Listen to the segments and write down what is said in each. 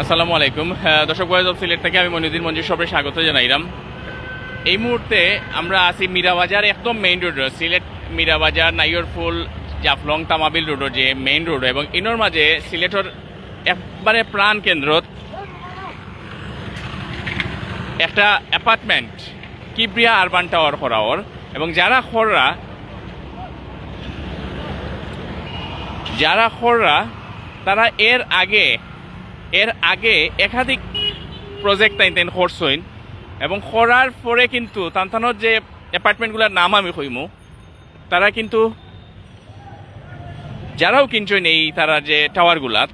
আসসালামু আলাইকুম দর্শক ভয়েস অফ সিলেট থেকে আমি মনিউদ্দিন মঞ্জুর সবাই স্বাগত জানাইলাম। এই মুহূর্তে আমরা আছি মীরাবাজার একদম মেইন রোড, সিলেট মীরাবাজার নাইয়রফুল জাফলং তামাবিল রোডের যে মেইন রোড এবং ইনোর মাঝে সিলেটের একবারে প্রাণ কেন্দ্রত একটা অ্যাপার্টমেন্ট কিবরিয়া আরবান টাওয়ার খরাওর এবং যারা খররা তারা এর আগে একাধিক প্রজেক্ট তাইন করছেন এবং করার পরে কিন্তু তানতানোর যে অ্যাপার্টমেন্টগুলোর নাম আমি কইমু তারা কিন্তু যারাও কিনছেন তারা যে টাওয়ারগুলার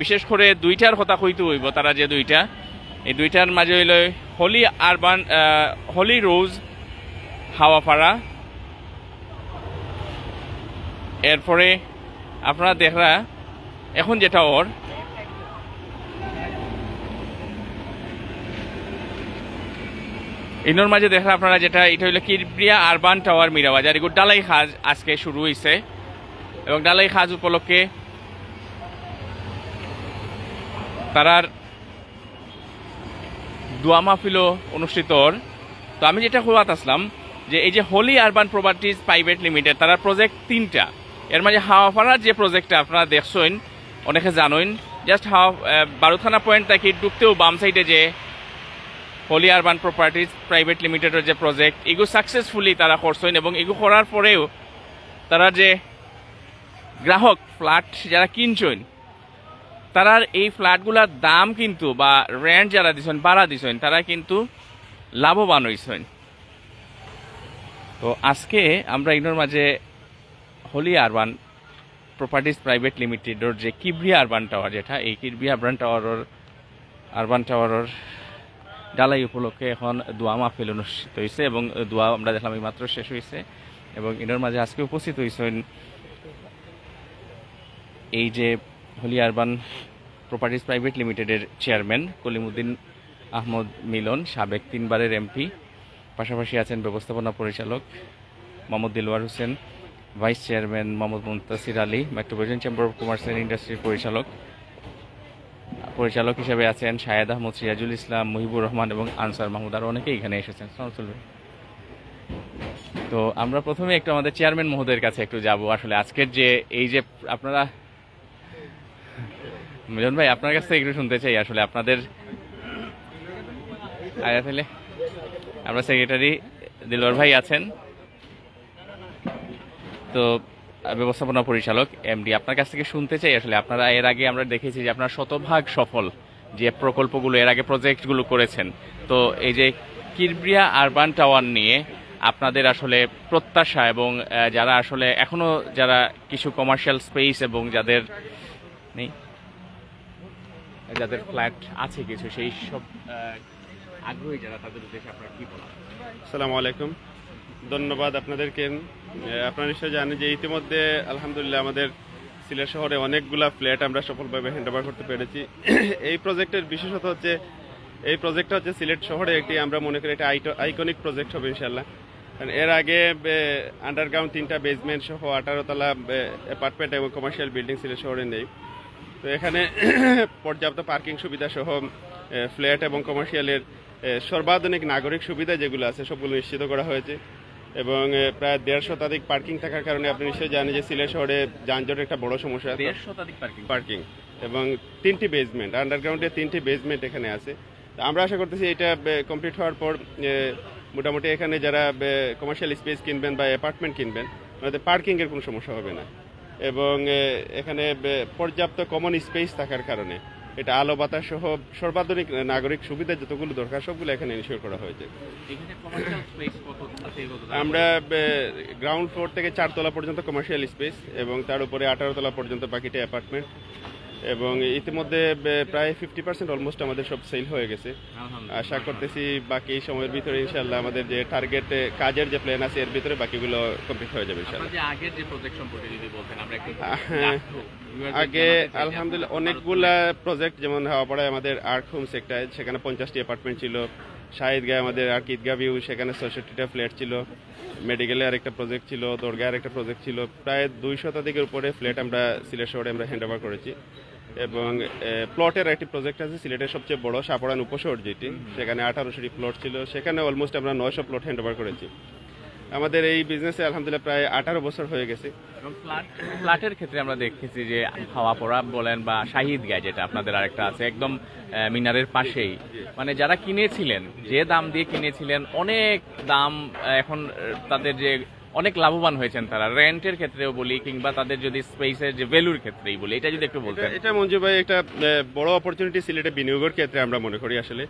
বিশেষ করে দুইটার কথা কইতে হইব। তারা যে এই দুইটার মাঝে হইল হলি রোজ হাওয়াপাড়া, এরপরে আপনারা দেখরা এখন যে টাওয়ার ইনোর মাঝে দেখা আপনারা যেটা এটা হইল কিবরিয়া আরবান টাওয়ার মীরাবাজার। এগুলো ডালাই খাজ আজকে শুরু হয়েছে এবং ডালাই খাজ উপলক্ষে তারার দোয়া মাহফিলও অনুষ্ঠিত। তো আমি যেটা কোয়াত আসলাম যে এই যে হলি আরবান প্রপার্টিজ প্রাইভেট লিমিটেড তারা প্রজেক্ট তিনটা, এর মাঝে হাওয়াপাড়ার যে প্রজেক্টটা আপনারা দেখছেন অনেকে জানেন, জাস্ট বারুথানা পয়েন্ট থেকে ঢুকতেও বাম সাইডে যে হলি আরবান প্রপার্টিজ প্রাইভেট লিমিটেডের যে প্রজেক্ট এগুলো সাকসেসফুলি তারা করছেন এবং এগুলো করার পরেও তারা যে গ্রাহক ফ্ল্যাট যারা কিনছেন তারার এই ফ্ল্যাটগুলোর দাম কিন্তু বা রেন্ট যারা দিচ্ছেন ভাড়া দিচ্ছেন তারা কিন্তু লাভবান হয়েছেন। তো আজকে আমরা এগুলোর মাঝে হলি আরবান প্রপার্টিজ প্রাইভেট লিমিটেডের যে কিবরিয়া আরবান টাওয়ার যেটা এই কিবরিয়া আরবান টাওয়ারের ডালাই উপলক্ষে এখন দোয়া মাহফিল অনুষ্ঠিত হয়েছে এবং দোয়া আমরা দেখলাম এই মাত্র শেষ হয়েছে এবং এটার মাঝে আজকে উপস্থিত হয়েছেন এই যে হলি আরবান প্রপার্টিজ প্রাইভেট লিমিটেডের চেয়ারম্যান কলিমুদ্দিন আহমদ মিলন, সাবেক 3 বারের এমপি, পাশাপাশি আছেন ব্যবস্থাপনা পরিচালক Mohammad Dilwar Hossain, vice chairman Mohammad Muntasir Ali, metropolitan chamber of commerce and ইন্ডাস্ট্রির পরিচালক হিসেবে আছেন শাহেদ আহমদ, সিরাজুল ইসলাম, মুহিবুর রহমান এবং আনসার মাহমুদ, আর অনেকেই এখানে এসেছেন। তো আমরা প্রথমে একটু আমাদের চেয়ারম্যান মহোদয়ের কাছে একটু যাব। আসলে আজকের যে এই যে আপনারা মিলন ভাই আপনার কাছ থেকে একটু শুনতে চাই আসলে আপনাদের আমরা সেক্রেটারি দিলওয়ার ভাই আছেন, তো ব্যবস্থাপনা পরিচালক এমডি, আপনার কাছ থেকে শুনতে চাই আসলে আপনারা এর আগে আমরা দেখেছি যে আপনারা শতভাগ সফল যে প্রকল্পগুলো এর আগে প্রজেক্টগুলো করেছেন, তো এই যে কিবরিয়া আরবান টাওয়ার নিয়ে আপনাদের আসলে প্রত্যাশা এবং যারা আসলে এখনো যারা কিছু কমার্শিয়াল স্পেস এবং যাদের ফ্ল্যাট আছে কিছু সেই সব আগ্রহী যারা তাদের উদ্দেশ্যে আপনারা কি বলেন? আসসালামু আলাইকুম, ধন্যবাদ আপনাদেরকে। আপনারা নিশ্চয় জানেন যে ইতিমধ্যে আলহামদুলিল্লাহ আমাদের সিলেট শহরে অনেকগুলা ফ্ল্যাট আমরা সফলভাবে হ্যান্ডওভার করতে পেরেছি। এই প্রজেক্টের বিশেষত হচ্ছে এই প্রজেক্টটা হচ্ছে সিলেট শহরে একটি আমরা মনে করি একটা আইকনিক প্রজেক্ট হবে ইনশাল্লাহ। কারণ এর আগে আন্ডারগ্রাউন্ড 3টা বেসমেন্ট সহ 18 তলা অ্যাপার্টমেন্ট এবং কমার্শিয়াল বিল্ডিং সিলেট শহরে নেই। তো এখানে পর্যাপ্ত পার্কিং সুবিধা সহ ফ্ল্যাট এবং কমার্শিয়ালের সর্বাধুনিক নাগরিক সুবিধা যেগুলো আছে সবগুলো নিশ্চিত করা হয়েছে এবং প্রায় 150 শতাধিক পার্কিং থাকার কারণে আপনি নিশ্চয়ই জানেন যে সিলেট শহরে যানজটের একটা বড় সমস্যা। 150 শতাধিক পার্কিং এবং 3টি বেসমেন্ট, আন্ডারগ্রাউন্ডে 3টি বেসমেন্ট এখানে আছে। আমরা আশা করতেছি এটা কমপ্লিট হওয়ার পর মোটামুটি এখানে যারা কমার্শিয়াল স্পেস কিনবেন বা অ্যাপার্টমেন্ট কিনবেন ওনাদের পার্কিংয়ের কোনো সমস্যা হবে না এবং এখানে পর্যাপ্ত কমন স্পেস থাকার কারণে এটা আলো বাতাস সহ সর্বাধুনিক নাগরিক সুবিধা যতগুলো দরকার সবগুলো এখানে ইনশিওর করা হয়েছে। আমরা গ্রাউন্ড ফ্লোর থেকে 4 তলা পর্যন্ত কমার্শিয়াল স্পেস এবং তার উপরে 18 তলা পর্যন্ত বাকিটা অ্যাপার্টমেন্ট এবং ইতিমধ্যে প্রায় 50% অলমোস্ট আমাদের সব সেল হয়ে গেছে। আশা করতেছি বাকি সময়ের ভিতরে ইনশাআল্লাহ আমাদের যে টার্গেট কাজের যে প্ল্যান আছে এর ভিতরে বাকিগুলো কমপ্লিট হয়ে যাবে ইনশাআল্লাহ। আগের যে প্রজেক্ট সম্পর্কে যদি বলতেন আমরা একটু আগে আলহামদুলিল্লাহ অনেকগুলা প্রজেক্ট, যেমন হাওয়াপাড়ায় আমাদের আর্ক হোম সেক্টর সেখানে 50টি অ্যাপার্টমেন্ট ছিল, শাহিদগাঁয়ে আমাদের আর্ক ঈদগাহ ভিউ সেখানে 66টা ফ্ল্যাট ছিল, মেডিকেলে আরেকটা প্রজেক্ট ছিল, দরগায় আরেকটা প্রজেক্ট ছিল, প্রায় 200 শতাধিকের উপরে ফ্ল্যাট আমরা সিলেট শহরে আমরা হ্যান্ড ওভার করেছি এবং প্লটের একটি প্রজেক্ট আছে সিলেটের সবচেয়ে বড় সাপড়ান উপশহর যেটি, সেখানে 1800টি প্লট ছিল, সেখানে অলমোস্ট আমরা 900 প্লট হ্যান্ড ওভার করেছি। আমাদের এই বিজনেসে আলহামদুলিল্লাহ প্রায় 18 বছর হয়ে গেছে। ফ্ল্যাটের ক্ষেত্রে আমরা দেখেছি যে হাওয়া পড়া বলেন বা শাহিদ গায়ে, যেটা আপনাদের আরেকটা আছে একদম মিনারের পাশেই, মানে যারা কিনেছিলেন যে দাম দিয়ে কিনেছিলেন অনেক দাম, এখন তাদের যে অনেক লাভবান হয়েছেন তারা, রেন্টের ক্ষেত্রেও বলি কিংবা তাদের যদি স্পেসের যে ভ্যালুর ক্ষেত্রেই বলি, এটা যদি একটু বলতেন। এটা মঞ্জু ভাই একটা বড় অপরচুনিটি সিলেটে বিনিয়োগের ক্ষেত্রে আমরা মনে করি আসলে।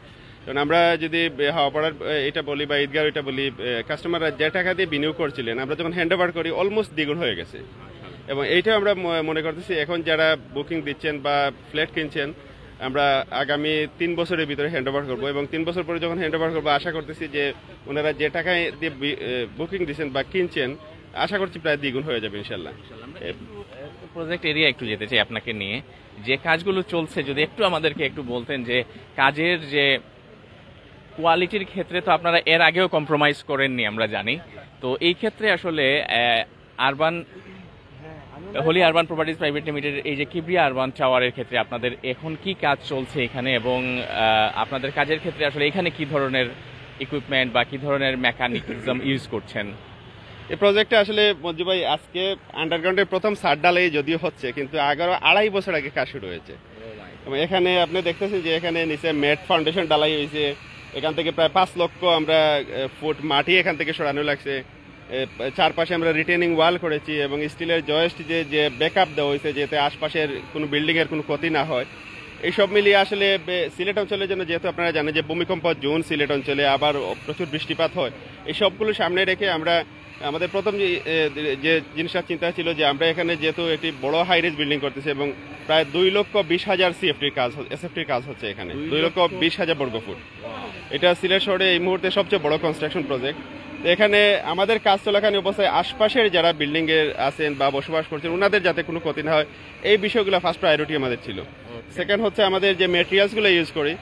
কারণ আমরা যদি হাওয়াপাড়ার এটা বলি বা ঈদগাহ এটা বলি, কাস্টমাররা যে টাকা দিয়ে বিনিয়োগ করছিলেন আমরা যখন হ্যান্ড ওভার করি অলমোস্ট দ্বিগুণ হয়ে গেছে। এবং এইটাও আমরা মনে করতেছি এখন যারা বুকিং দিচ্ছেন বা ফ্ল্যাট কিনছেন, আমরা আগামী 3 বছরের ভিতরে হ্যান্ড ওভার করবো এবং 3 বছর পরে যখন হ্যান্ড ওভার করবো আশা করতেছি যে ওনারা যে টাকায় দিয়ে বুকিং দিচ্ছেন বা কিনছেন আশা করছি প্রায় দ্বিগুণ হয়ে যাবে ইনশাল্লাহ। প্রজেক্ট এরিয়া একটু যেতে চাই আপনাকে নিয়ে, যে কাজগুলো চলছে যদি একটু আমাদেরকে একটু বলতেন, যে কাজের যে কোয়ালিটির ক্ষেত্রে তো আপনারা এর আগেও কম্প্রোমাইজ করেননি আমরা জানি, তো এই ক্ষেত্রে আসলে Holy Urban Properties Private Limited এই যে কিবরিয়া আরবান টাওয়ারের ক্ষেত্রে আপনাদের এখন কি কাজ চলছে এখানে, এবং আপনাদের কাজের ক্ষেত্রে আসলে এখানে কি ধরনের ইকুইপমেন্ট বা কি ধরনের মেকানিজম ইউজ করছেন? এই প্রজেক্টে আসলে মঞ্জু ভাই আজকে আন্ডারগ্রাউন্ডের প্রথম সার ডালাই যদিও হচ্ছে, কিন্তু 2.5 বছর আগে কাজ শুরু হয়েছে। এবং এখানে আপনি দেখতেছেন যে এখানে নিচে ম্যাট ফাউন্ডেশন ডালাই হয়েছে, এখান থেকে প্রায় 5 লক্ষ আমরা ফুট মাটি এখান থেকে সরানো লাগছে, চারপাশে আমরা রিটেনিং ওয়াল করেছি এবং স্টিলের জয়েস্ট যে ব্যাকআপ দেওয়া হয়েছে যাতে আশপাশের কোনো বিল্ডিং এর কোনো ক্ষতি না হয়। এইসব মিলিয়ে আসলে সিলেট অঞ্চলের জন্য, যেহেতু আপনারা জানেন যে ভূমিকম্প জোন সিলেট অঞ্চলে, আবার প্রচুর বৃষ্টিপাত হয়, এই সবগুলো সামনে রেখে আমরা আমাদের প্রথম যে জিনিসটা চিন্তা ছিল যে আমরা এখানে যেহেতু একটি বড় হাইরেজ বিল্ডিং করতেছি এবং প্রায় 2,20,000 এসএফটির কাজ হচ্ছে এখানে, 2,20,000 বর্গফুট। এটা সিলেট শহরে এই মুহূর্তে সবচেয়ে বড় কনস্ট্রাকশন প্রজেক্ট। এখানে আমাদের কাজ চলাকালীন অবস্থায় আশপাশের যারা বিল্ডিং এ আছেন বা বসবাস করছেন ওনাদের যাতে কোনো ক্ষতি না হয়, এই বিষয়গুলো ফার্স্ট প্রায়োরিটি আমাদের ছিল। সেকেন্ড হচ্ছে আমাদের যে মেটেরিয়ালসগুলো ইউজ করি,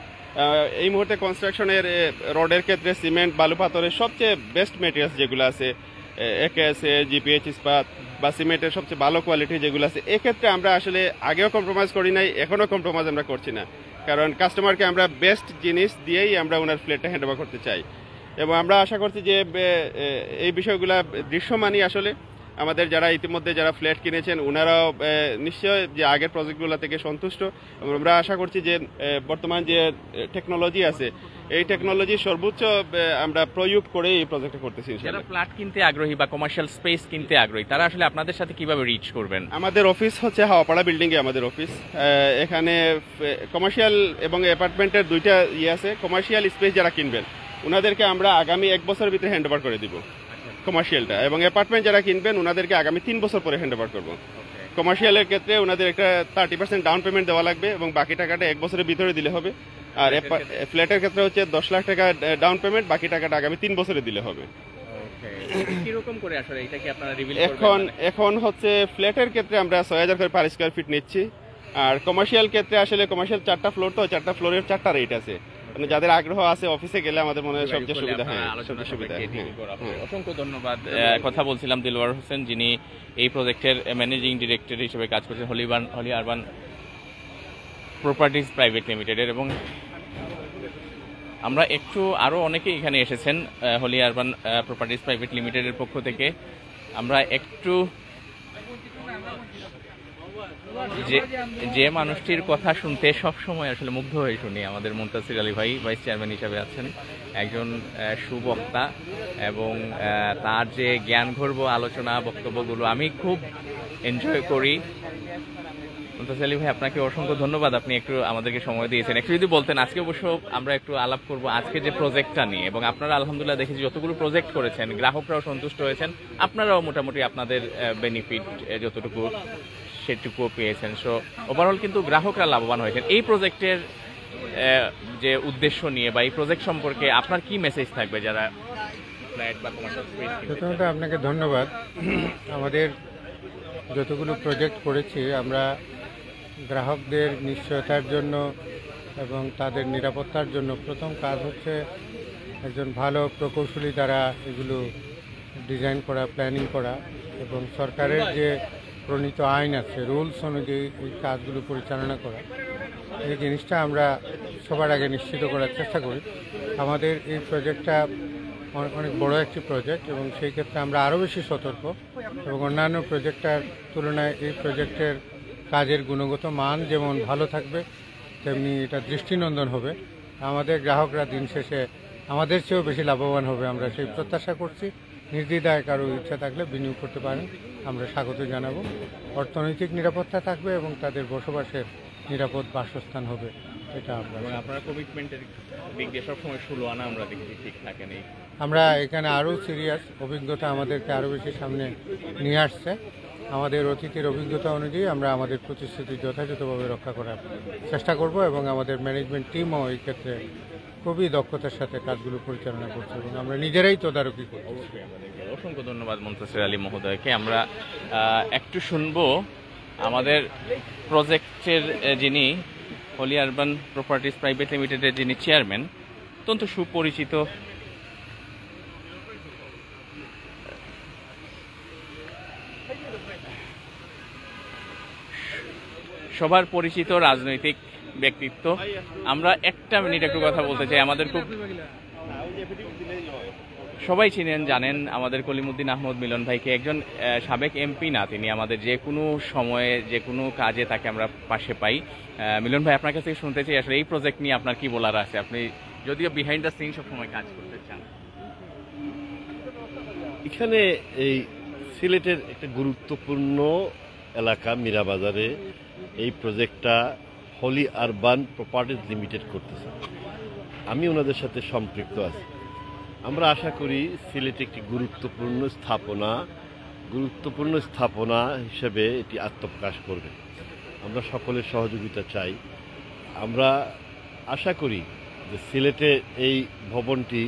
এই মুহূর্তে কনস্ট্রাকশনের রডের ক্ষেত্রে সিমেন্ট, বালু, পাথরের সবচেয়ে বেস্ট মেটেরিয়ালস যেগুলো আছে, একেএস, জিপিএইচ ইস্পাত বা সিমেন্টের সবচেয়ে ভালো কোয়ালিটি যেগুলো আছে, এক্ষেত্রে আমরা আসলে আগেও কম্প্রোমাইজ করি নাই, এখনও কম্প্রোমাইজ আমরা করছি না। কারণ কাস্টমারকে আমরা বেস্ট জিনিস দিয়েই আমরা ওনার ফ্ল্যাটটা হ্যান্ড ওভার করতে চাই। এবং আমরা আশা করছি যে এই বিষয়গুলা দৃশ্যমানই আসলে আমাদের যারা ইতিমধ্যে যারা ফ্ল্যাট কিনেছেন ওনারাও নিশ্চয় যে আগের প্রজেক্টগুলো থেকে সন্তুষ্ট। আমরা আশা করছি যে বর্তমান যে টেকনোলজি আছে এই টেকনোলজি সর্বোচ্চ আমরা প্রয়োগ করে এই প্রজেক্টটা করতেছি। যারা ফ্ল্যাট কিনতে আগ্রহী বা কমার্শিয়াল স্পেস কিনতে আগ্রহী তারা আসলে আপনাদের সাথে কিভাবে রিচ করবেন? আমাদের অফিস হচ্ছে হাওয়াপাড়া বিল্ডিং এ আমাদের অফিস। এখানে কমার্শিয়াল এবং অ্যাপার্টমেন্টের দুইটা আছে। কমার্শিয়াল স্পেস যারা কিনবেন ওনাদেরকে আমরা আগামী 1 বছরের ভিতরে হ্যান্ড ওভার করে দিব কমার্শিয়ালটা, এবং অ্যাপার্টমেন্ট যারা কিনবেন ওনাদেরকে আগামী 3 বছর পরে হ্যান্ড ওভার করবো। কমার্শিয়ালের ক্ষেত্রে ওনাদের একটা 30% ডাউন পেমেন্ট দেওয়া লাগবে এবং বাকি টাকাটা 1 বছরের ভিতরে দিলে হবে। আর ফ্ল্যাটের ক্ষেত্রে হচ্ছে 10 লাখ টাকা ডাউন পেমেন্ট, বাকি টাকাটা আগামী 3 বছরে দিলে হবে। কিরকম করে আসলে এটা কি আপনারা রিভিল করবেন? এখন হচ্ছে ফ্ল্যাটের ক্ষেত্রে আমরা 6000 করে পার স্কয়ার ফিট নিচ্ছি, আর কমার্শিয়াল ক্ষেত্রে আসলে কমার্শিয়াল 4টা ফ্লোর, তো 4টা ফ্লোরের 4টা রেট আছে। মানে যাদের আগ্রহ আছে অফিসে গেলে আমাদের মনে হয় সবচেয়ে সুবিধা। অসংখ্য ধন্যবাদ। কথা বলছিলাম দিলওয়ার হোসেন, যিনি এই প্রজেক্টের ম্যানেজিং ডিরেক্টর হিসেবে কাজ করছেন হোলি আরবান প্রপার্টিজ প্রাইভেট লিমিটেডের। এবং আমরা একটু আরও অনেকেই এখানে এসেছেন হোলি আরবান প্রপার্টিজ প্রাইভেট লিমিটেডের পক্ষ থেকে। আমরা একটু যে মানুষটির কথা শুনতে সবসময় আসলে মুগ্ধ হয়ে শুনি, আমাদের মুনতাসির আলী ভাই ভাইস চেয়ারম্যান হিসাবে আছেন, একজন সুবক্তা, এবং তার যে জ্ঞানগর্ভ আলোচনা বক্তব্যগুলো আমি খুব এনজয় করি। মুনতাসির আলী ভাই, আপনাকে অসংখ্য ধন্যবাদ, আপনি একটু আমাদেরকে সময় দিয়েছেন। একটু যদি বলতেন, আজকে অবশ্য আমরা একটু আলাপ করব আজকে যে প্রজেক্টটা নিয়ে, এবং আপনারা আলহামদুলিল্লাহ দেখেছি যতগুলো প্রজেক্ট করেছেন গ্রাহকরাও সন্তুষ্ট হয়েছেন, আপনারাও মোটামুটি আপনাদের বেনিফিট যতটুকু সেটুকুও পেয়েছেন। সো ওভারঅল কিন্তু গ্রাহকরা লাভবান হয়েছেন। এই প্রজেক্টের যে উদ্দেশ্য নিয়ে বা এই প্রজেক্ট সম্পর্কে আপনার কি মেসেজ থাকবে যারা ফ্ল্যাট বা কমার্শিয়াল স্পেস? প্রথমত আপনাকে ধন্যবাদ। আমাদের যতগুলো প্রজেক্ট করেছি আমরা গ্রাহকদের নিশ্চয়তার জন্য এবং তাদের নিরাপত্তার জন্য প্রথম কাজ হচ্ছে একজন ভালো প্রকৌশলী দ্বারা এগুলো ডিজাইন করা, প্ল্যানিং করা, এবং সরকারের যে প্রণীত আইন আছে, রুলস অনুযায়ী এই কাজগুলো পরিচালনা করা, এই জিনিসটা আমরা সবার আগে নিশ্চিত করার চেষ্টা করি। আমাদের এই প্রজেক্টটা অনেক বড় একটি প্রজেক্ট এবং সেই ক্ষেত্রে আমরা আরও বেশি সতর্ক এবং অন্যান্য প্রজেক্টের তুলনায় এই প্রজেক্টের কাজের গুণগত মান যেমন ভালো থাকবে তেমনি এটা দৃষ্টিনন্দন হবে। আমাদের গ্রাহকরা দিন শেষে আমাদের চেয়েও বেশি লাভবান হবে, আমরা সেই প্রত্যাশা করছি। নির্দ্বিধায় কারো ইচ্ছা থাকলে বিনিয়োগ করতে পারেন, আমরা স্বাগত জানাবো। অর্থনৈতিক নিরাপত্তা থাকবে এবং তাদের বসবাসের নিরাপদ বাসস্থান হবে, এটা আমরা। এবং আপনার কমিটমেন্টের দিক দিয়ে সবসময় 16 আনা আমরা দেখি ঠিক থাকেন। আমরা এখানে আরও সিরিয়াস, অভিজ্ঞতা আমাদেরকে আরও বেশি সামনে নিয়ে আসছে। আমাদের অতীতের অভিজ্ঞতা অনুযায়ী আমরা আমাদের প্রতিশ্রুতি যথাযথভাবে রক্ষা করার চেষ্টা করব এবং আমাদের ম্যানেজমেন্ট টিমও এই ক্ষেত্রে খুবই দক্ষতার সাথে কাজগুলো পরিচালনা করছে এবং আমরা নিজেরাই তদারকি করছি। অসংখ্য ধন্যবাদ মুনতাসির আলী মহোদয়কে। আমরা একটু শুনবো আমাদের প্রজেক্টের যিনি হলি আরবান প্রপার্টিজ প্রাইভেট লিমিটেডের যিনি চেয়ারম্যান, অত্যন্ত সুপরিচিত সবার পরিচিত রাজনৈতিক ব্যক্তিত্ব। আমরা একটা মিনিট একটু কথা বলতে চাই। আমাদের খুব সবাই চিনেন, জানেন আমাদের কলিমুদ্দিন আহমদ মিলন ভাইকে। একজন সাবেক এমপি না, তিনি আমাদের যে কোনো সময়ে যে কোনো কাজে তাকে আমরা পাশে পাই। মিলন ভাই, আপনার কাছে শুনতে চাই আসলে এই প্রজেক্ট নিয়ে আপনার কি বলার আছে? আপনি যদিও বিহাইন্ড দ্য সিন সবসময় কাজ করতে চান। এখানে এই সিলেটের একটা গুরুত্বপূর্ণ এলাকা মীরাবাজারে এই প্রজেক্টটা হলি আরবান প্রপার্টিজ লিমিটেড করতেছে। আমি ওনাদের সাথে সম্পৃক্ত আছি। আমরা আশা করি সিলেটে একটি গুরুত্বপূর্ণ স্থাপনা হিসেবে এটি আত্মপ্রকাশ করবে। আমরা সকলের সহযোগিতা চাই। আমরা আশা করি যে সিলেটে এই ভবনটি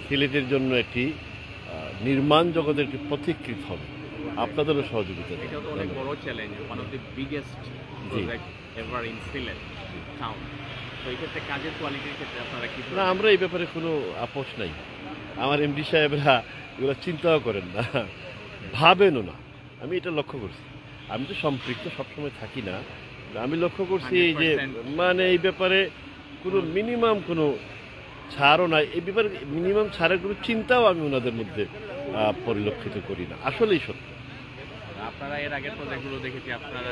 সিলেটের জন্য একটি নির্মাণ জগতের একটি পথিকৃত হবে। আপনাদেরও সহযোগিতা। এটা তো অনেক বড় challenge, one of the biggest project ever in Sylhet town. তো এই ক্ষেত্রে কাজের কোয়ালিটির ক্ষেত্রে আপনারা কি? না, আমরা এই ব্যাপারে কোনো আপোষ নাই। আমার এমডি সাহেবরা এগুলো চিন্তাও করেন না, ভাবেনও না। আমি এটা লক্ষ্য করছি। আমি তো সম্পৃক্ত সবসময় থাকি না, আমি লক্ষ্য করছি যে মানে এই ব্যাপারে কোনো মিনিমাম কোনো ছাড়ও নাই। এই ব্যাপারে মিনিমাম ছাড়ের কোনো চিন্তাও আমি ওনাদের মধ্যে পরিলক্ষিত করি না। আসলেই সত্য। আপনারা এর আগের প্রজেক্টগুলো দেখেছি আপনারা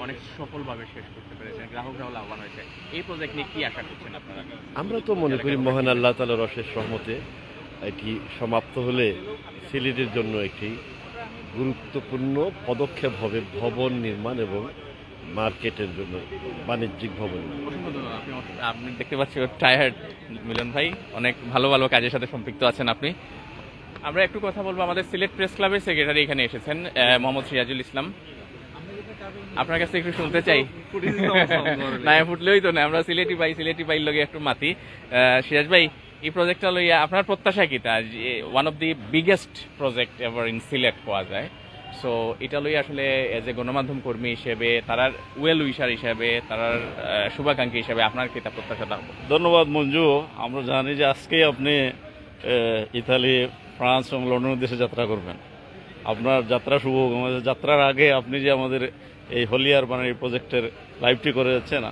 অনেক সফলভাবে শেষ করতে পেরেছেন, গ্রাহকরাও লাভবান হয়েছে। এই প্রজেক্ট নিয়ে কি আশা করছেন আপনারা? আমরা তো মনে করি মহান আল্লাহ তাআলার অশেষ রহমতে এটি সমাপ্ত হলে সিলেটের জন্য একটি গুরুত্বপূর্ণ পদক্ষেপ হবে ভবন নির্মাণ এবং মার্কেটের জন্য বাণিজ্যিক ভবন। আপনি দেখতে পাচ্ছি টায়ার্ড মিলন ভাই, অনেক ভালো ভালো কাজের সাথে সম্পৃক্ত আছেন আপনি। আমরা একটু কথা বলবো, আমাদের সিলেট প্রেস ক্লাবের সেক্রেটারি এখানে এসেছেন, মোহাম্মদ সিরাজুল ইসলাম। আপনার কাছে একটু শুনতে চাই। না ফুটলেই তো না, আমরা সিলেটি পাই লগে একটু মাতি। সিরাজ ভাই, এই প্রজেক্টটা লইয়া আপনার প্রত্যাশা কি? তা one of the biggest project ever in Sylhet পাওয়া যায়। সো এটা লই আসলে এজ এ গণমাধ্যম কর্মী হিসেবে, তারার ওয়েল উইশার হিসেবে, তারার শুভাকাঙ্ক্ষী হিসেবে আপনার কি তা প্রত্যাশা থাকবো? ধন্যবাদ মঞ্জু। আমরা জানি যে আজকে আপনি ইতালি, ফ্রান্স এবং লন্ডনের দেশে যাত্রা করবেন। আপনার যাত্রা শুভ। যাত্রার আগে আপনি যে আমাদের এই হলি আরবান এই প্রজেক্টের লাইভটি করে যাচ্ছেন,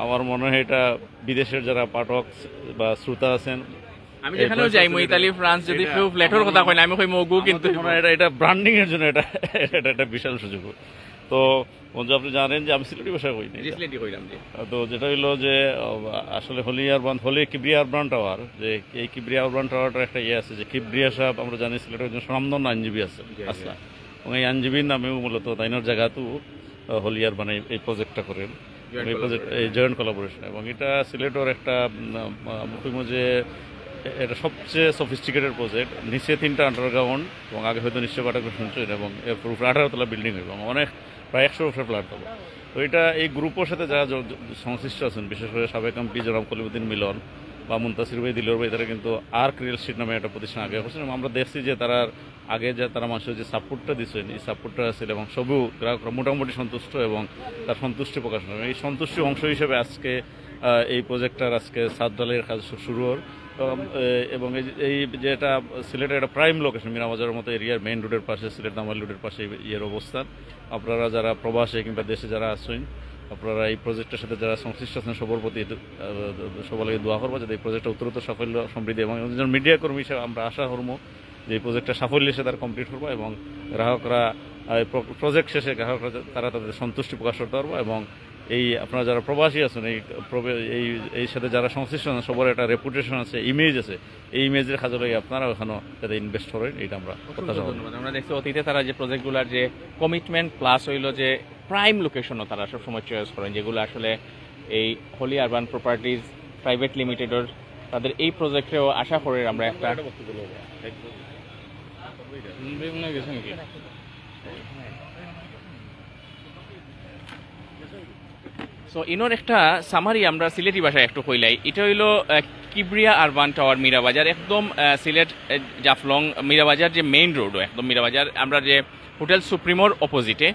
আমার মনে হয় এটা বিদেশের যারা পাঠক বা শ্রোতা আছেন, আমি যেখানেও যাই ইতালি, ফ্রান্স, যদি কেউ ফ্ল্যাটের কথা কই না আমি কই মগু, কিন্তু এটা ব্র্যান্ডিং এর জন্য এটা একটা বিশাল সুযোগ। তো মঞ্জু, আপনি জানেন যে আমি সিলেটি ভাষা কই না, তো যেটা হইলো যে আসলে হলি কিবরিয়া আরবান টাওয়ার, যে এই কিবরিয়া আরবান টাওয়ারটার একটা ইয়ে আছে যে কিবরিয়া সাহেব, আমরা জানি সিলেটের একজন স্বনামধন্য আইনজীবী আছে আসলা, এবং এই আইনজীবীর নামেও মূলত তাইনার জায়গাতেও হলি আরবান এই প্রজেক্টটা করেন, এই প্রজেক্ট এই জয়েন্ট কোলাবোরেশন। এবং এটা সিলেটের একটা যে এটা সবচেয়ে সফিস্টিকেটেড প্রজেক্ট। নিচে 3টা আন্ডারগ্রাউন্ড এবং আগে হয়তো নিশ্চয় পাঠাকে শুনছেন, এবং এরপর 18 তলা বিল্ডিং এবং অনেক প্রায় 100 উপরে ফ্ল্যাট হবে। তো এটা এই গ্রুপের সাথে যারা সংশ্লিষ্ট আছেন, বিশেষ করে সাবেক এমপি জনাব কলিমুদ্দিন মিলন বা মুনতাসির ভাই, দিলর ভাই, তারা কিন্তু আর্ক রিয়েল এস্টেট নামে একটা প্রতিষ্ঠান আগে করছেন, এবং আমরা দেখছি যে তারা আগে যে তারা মানুষের যে সাপোর্টটা দিচ্ছেন, এই সাপোর্টটা আছে এবং সবও গ্রাহকরা মোটামুটি সন্তুষ্ট এবং তার সন্তুষ্টি প্রকাশ করেন। এই সন্তুষ্টি অংশ হিসেবে আজকে এই প্রজেক্টটার আজকে 7 দলের কাজ শুরু হওয়ার, এবং এই যেটা সিলেটের একটা প্রাইম লোকেশন, মিনাবাজারের মতো এরিয়ার মেইন রোডের পাশে, সিলেট দামাল রোডের পাশে ইয়ের অবস্থান। আপনারা যারা প্রবাসী কিংবা দেশে যারা আসছেন, আপনারা এই প্রজেক্টের সাথে যারা সংশ্লিষ্ট আছেন সবার প্রতি সবাইকে দোয়া করবো যাতে এই প্রজেক্টটা উত্তরোত্তর সাফল্য সমৃদ্ধি, এবং একজন মিডিয়া কর্মী হিসেবে আমরা আশা করবো যে এই প্রজেক্টটা সাফল্যের সাথে তারা কমপ্লিট করবো এবং গ্রাহকরা প্রজেক্ট শেষে গ্রাহকরা তারা তাদের সন্তুষ্টি প্রকাশ করতে পারবো। এবং এই আপনারা যারা প্রবাসী আছেন, এই সাথে যারা সংশ্লিষ্ট আছেন সবার একটা রেপুটেশন আছে, ইমেজ আছে, এই ইমেজের কাজে লাগে আপনারা ওখানে যাতে ইনভেস্ট করেন, এইটা আমরা ধন্যবাদ। আমরা দেখছি অতীতে তারা যে প্রজেক্টগুলোর যে কমিটমেন্ট প্লাস হইল যে প্রাইম লোকেশনও তারা সবসময় চয়েস করেন, যেগুলো আসলে এই হোলি আরবান প্রপার্টিজ প্রাইভেট লিমিটেডের তাদের এই প্রজেক্টেও আশা করি আমরা একটা সো ইনোর একটা সামারি আমরা সিলেটি ভাষায় একটু কইলাই। এটা হইল কিবরিয়া আরবান টাওয়ার মিরাবাজার, একদম সিলেট জাফলং মিরাবাজার যে মেইন রোড, একদম মিরাবাজার আমরা যে হোটেল সুপ্রিমোর অপোজিটে।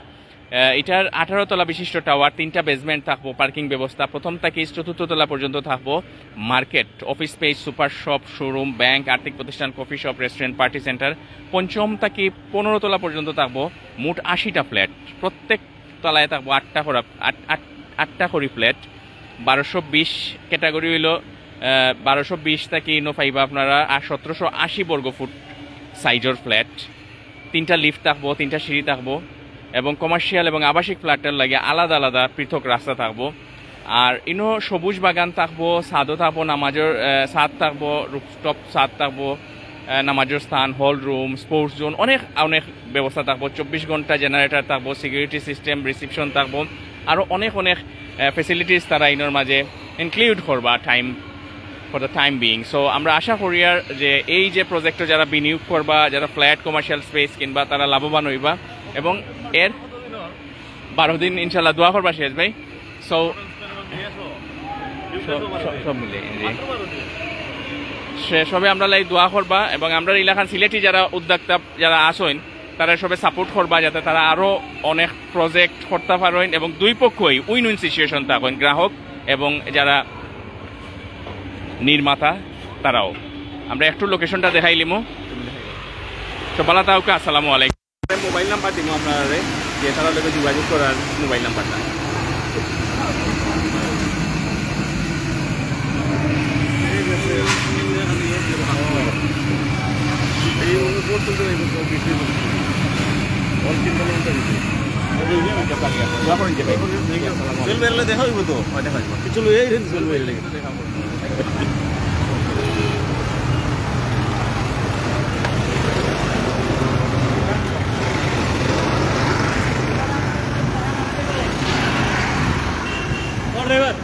এটার 18 তলা বিশিষ্ট টাওয়ার, 3টা বেসমেন্ট থাকবো, পার্কিং ব্যবস্থা, প্রথম থেকে 4র্থ তলা পর্যন্ত থাকবো market, office space, super shop, showroom, bank, আর্থিক প্রতিষ্ঠান, coffee shop, restaurant, party centre. পঞ্চম থেকে 15 তলা পর্যন্ত থাকবো মোট 80টা ফ্ল্যাট, প্রত্যেক তলায় থাকবো 8টা করে ফ্ল্যাট। 1220 ক্যাটাগরি হইল 1220 থেকে ইনো পাইবা আপনারা 1780 বর্গফুট সাইজের ফ্ল্যাট, 3টা লিফট থাকবো, 3টা সিঁড়ি থাকবো এবং কমার্শিয়াল এবং আবাসিক ফ্ল্যাটের লাগে আলাদা আলাদা পৃথক রাস্তা থাকবো। আর ইনো সবুজ বাগান থাকবো, ছাদও থাকবো, নামাজের ছাদ থাকবো, রুফটপ ছাদ থাকবো, নামাজের স্থান, হল রুম, স্পোর্টস জোন, অনেক অনেক ব্যবস্থা থাকবো। 24 ঘন্টা জেনারেটর থাকবো, সিকিউরিটি সিস্টেম, রিসিপশন থাকবো, আরও অনেক অনেক ফেসিলিটিস তারা ইনোর মাঝে ইনক্লুড করবা time for the time being. So আমরা আশা করি আর যে এই যে প্রজেক্টে যারা বিনিয়োগ করবা, যারা ফ্ল্যাট কমার্শিয়াল স্পেস কিনবা, তারা লাভবান হইবা এবং এর 12 দিন ইনশাল্লাহ দোয়া করবা শেষ ভাই। সো সব মিলে শেষ হবে আমরা লাই দোয়া করবা এবং আমরা এলাকার সিলেটি যারা উদ্যোক্তা যারা আসেন তারা সবাই সাপোর্ট করবা যাতে তারা আরও অনেক প্রজেক্ট করতে পারেন এবং দুই পক্ষই উইন উইন সিচুয়েশন থাকেন, গ্রাহক এবং যারা নির্মাতা তারাও। আমরা একটু লোকেশনটা দেখাইলিমো। সবালা তাওকে আসসালামু আলাইকুম। মোবাইল নাম্বার দিব আপনারা যে তারা লোকে যোগাযোগ করার মোবাইল নাম্বারটা। দেখা হইব তো দেখা চলো এই driver